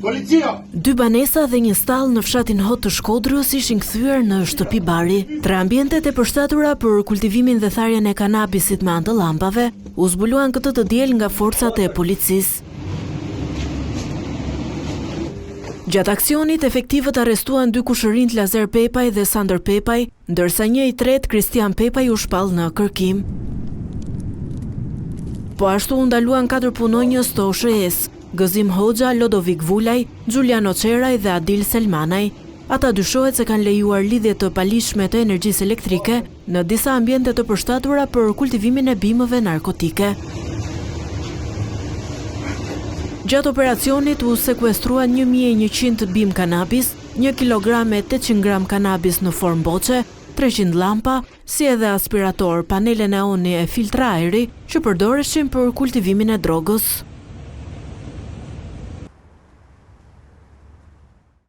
Dy banesa dhe një stall në fshatin Hot të Shkodrës ishin kthyer në shtëpi bari. Tre ambientet e përshtatura për kultivimin dhe tharjen e kanabisit me anë të llampave u zbuluan këtë të diel nga forcat e policisë. Gjatë aksionit, efektivët arrestuan dy kushërinjt Lazer Pepaj dhe Sander Pepaj, ndërsa një i tretë, Kristian Pepaj, u shpall në kërkim. Po ashtu u ndaluan 4 punonjës të OSHE-s, Gëzim Hoxha, Lodovik Vulaj, Giuliano Ceraj dhe Adil Selmanaj. Ata dyshohet se kanë lejuar lidhje të palishme të energjisë elektrike në disa ambiente të përshtatura për kultivimin e bimëve narkotike. Gjatë operacionit u sekuestruan 1100 bim kanabis, 1 kilogram e 800 gram kanabis në formë boçe, 300 lampa, si edhe aspirator, panele neoni e filtra ajri që përdoreshin për kultivimin e drogës.